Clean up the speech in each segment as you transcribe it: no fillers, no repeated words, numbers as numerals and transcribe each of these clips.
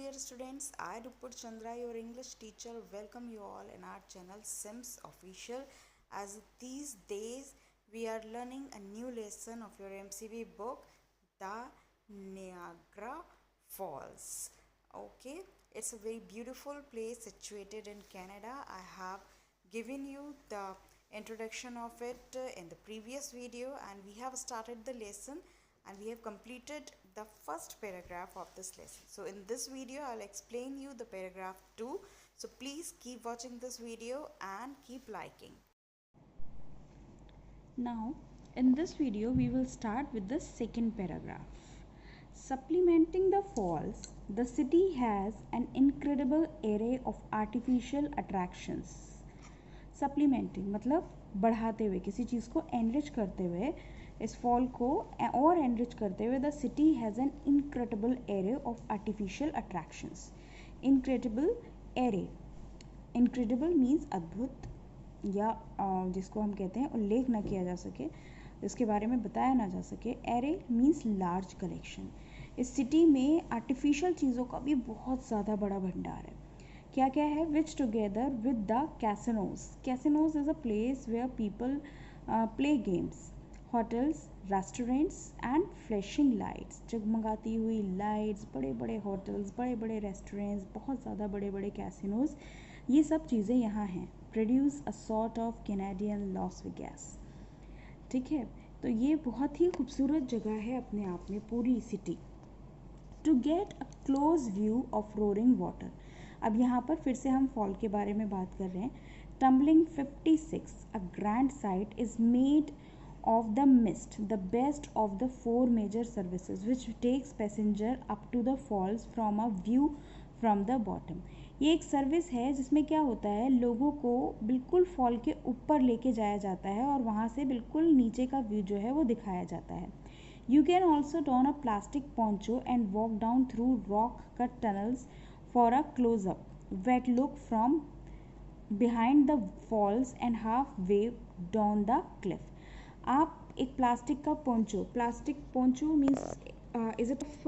dear students, I Rupur Chandra, your English teacher, welcome you all in our channel Sims Official. As these days we are learning a new lesson of your MCV book, The Niagara Falls. Okay, it's a very beautiful place situated in Canada. I have given you the introduction of it in the previous video, and we have started the lesson and we have completed the first paragraph of this lesson. So in this video I'll explain you the paragraph 2. So please keep watching this video and keep liking. Now in this video we will start with the second paragraph. Supplementing the falls, the city has an incredible array of artificial attractions. Supplementing मतलब बढ़ाते हुए, किसी चीज़ को enrich करते हुए, इस fall को और एनरिच करते हुए, the city has an incredible array of artificial attractions. Incredible array, incredible means अद्भुत, या जिसको हम कहते हैं उल्लेख ना किया जा सके, इसके बारे में बताया ना जा सके. Array means large collection. इस सिटी में आर्टिफिशियल चीज़ों का भी बहुत ज़्यादा बड़ा भंडार है. क्या क्या है? Which together with the casinos. Casinos is a place where people play games. Hotels, restaurants and flashing lights. जगमगाती हुई लाइट्स, बड़े बड़े होटल्स, बड़े बड़े रेस्टोरेंट्स, बहुत ज़्यादा बड़े बड़े कैसिनोज, ये सब चीज़ें यहाँ हैं. Produce a sort of Canadian Las Vegas. ठीक है, तो ये बहुत ही खूबसूरत जगह है अपने आप में, पूरी city. To get a close view of roaring water. अब यहाँ पर फिर से हम फॉल के बारे में बात कर रहे हैं. Tumbling 56, a grand site is made of the mist, the best of the 4 major services which takes passenger up to the falls from a view from the bottom. ये एक सर्विस है जिसमें क्या होता है, लोगों को बिल्कुल फॉल के ऊपर लेके जाया जाता है और वहाँ से बिल्कुल नीचे का व्यू जो है वो दिखाया जाता है. You can also don a plastic poncho and walk down through rock cut tunnels for a close-up wet look from behind the falls and halfway down the cliff. आप एक प्लास्टिक का poncho, plastic poncho means is it of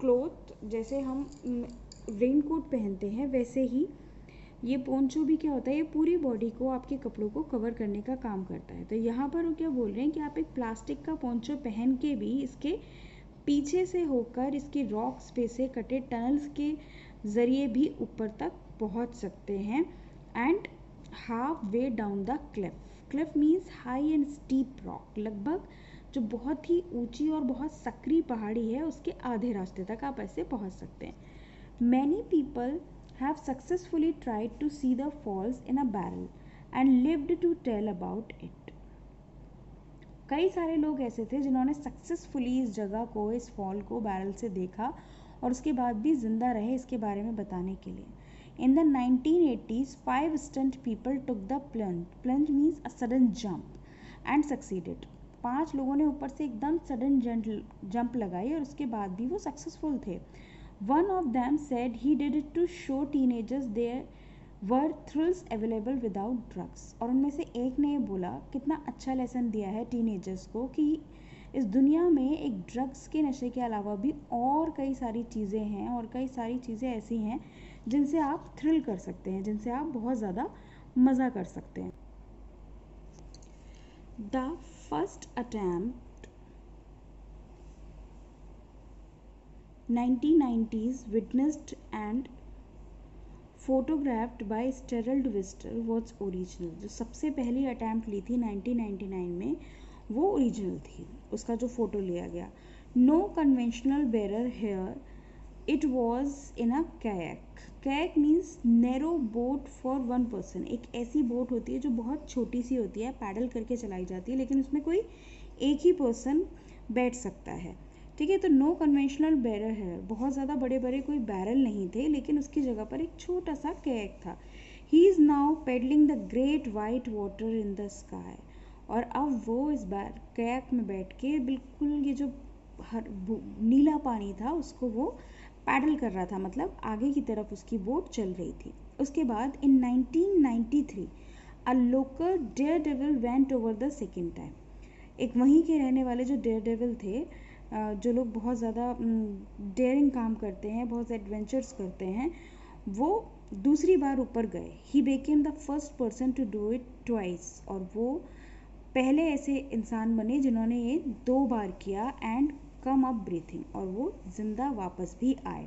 cloth, जैसे हम rain coat पहनते हैं वैसे ही ये poncho भी क्या होता है, ये पूरी बॉडी को, आपके कपड़ों को कवर करने का काम करता है. तो यहाँ पर वो क्या बोल रहे हैं कि आप एक प्लास्टिक का पोंचो पहन के भी इसके पीछे से होकर इसकी रॉक्स पे से कटे टनल्स के ज़रिए भी ऊपर तक पहुँच सकते हैं. And half way down the Cliff. Cliff means high and steep rock. लगभग जो बहुत ही ऊंची और बहुत सकरी पहाड़ी है उसके आधे रास्ते तक आप ऐसे पहुंच सकते हैं. Many people have successfully tried to see the falls in a barrel and lived to tell about it. कई सारे लोग ऐसे थे जिन्होंने सक्सेसफुली इस जगह को, इस फॉल को बैरल से देखा और उसके बाद भी जिंदा रहे इसके बारे में बताने के लिए. In the 1980s, 5 stunt people took the plunge. Plunge means a sudden jump and succeeded. 5 लोगों ने ऊपर से एकदम सडन जंप लगाई और उसके बाद भी वो सक्सेसफुल थे. One of them said he did it to show teenagers there were thrills available without drugs. और उनमें से एक ने बोला, कितना अच्छा लेसन दिया है टीनेजर्स को कि इस दुनिया में एक ड्रग्स के नशे के अलावा भी और कई सारी चीज़ें हैं और कई सारी चीज़ें ऐसी हैं जिनसे आप थ्रिल कर सकते हैं, जिनसे आप बहुत ज़्यादा मज़ा कर सकते हैं. The first attempt 1990s witnessed and photographed by Gerald Wister was original. जो सबसे पहली अटैम्प्ट ली थी 1999 में वो ओरिजिनल थी, उसका जो फ़ोटो लिया गया. No conventional barrel here, it was in a kayak. Kayak means narrow boat for one person. एक ऐसी बोट होती है जो बहुत छोटी सी होती है, पैडल करके चलाई जाती है, लेकिन उसमें कोई एक ही पर्सन बैठ सकता है. ठीक है, तो नो कन्वेंशनल बैरल है, बहुत ज़्यादा बड़े बड़े कोई बैरल नहीं थे, लेकिन उसकी जगह पर एक छोटा सा कैक था. He is now pedalling the great white water in the sky. और अब वो इस बार कैक में बैठ के बिल्कुल ये जो नीला पानी था उसको वो पैडल कर रहा था, मतलब आगे की तरफ उसकी बोट चल रही थी. उसके बाद in 1993 a local daredevil went over the second time. एक वहीं के रहने वाले जो डेयर डेविल थे जो लोग बहुत ज़्यादा डेयरिंग काम करते हैं, बहुत से एडवेंचर्स करते हैं, वो दूसरी बार ऊपर गए. He became the first person to do it twice. और वो पहले ऐसे इंसान बने जिन्होंने ये 2 बार किया एंड कम अप ब्रीथिंग, और वो जिंदा वापस भी आए.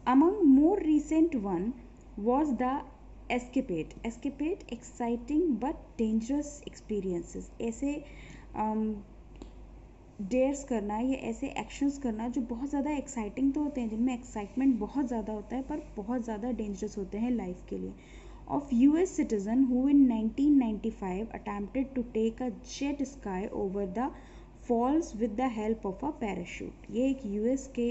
Among more recent one was the escapade exciting but dangerous experiences. ऐसे डेयर्स करना, ये ऐसे एक्शंस करना जो बहुत ज़्यादा एक्साइटिंग तो होते हैं, जिनमें एक्साइटमेंट बहुत ज़्यादा होता है, पर बहुत ज़्यादा डेंजरस होते हैं लाइफ के लिए. Of US citizen who in 1995 attempted to take a jet sky over the falls with the help of a parachute. ये एक US के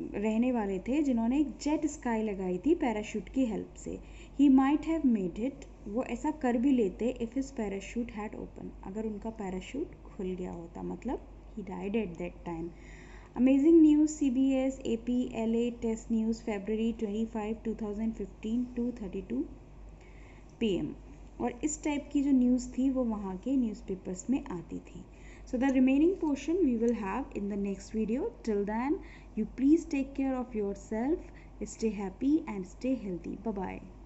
रहने वाले थे जिन्होंने एक जेट स्काई लगाई थी पैराशूट की हेल्प से. He might have made it. वो ऐसा कर भी लेते if his parachute had opened. अगर उनका पैराशूट खुल गया होता, मतलब he died at that time. Amazing news. CBS AP LA test news February 25 2015 2:32 PM. और इस टाइप की जो न्यूज़ थी वो वहाँ के न्यूज़पेपर्स में आती थी. So the remaining portion we will have in the next video. Till then, you please take care of yourself, stay happy and stay healthy. Bye bye.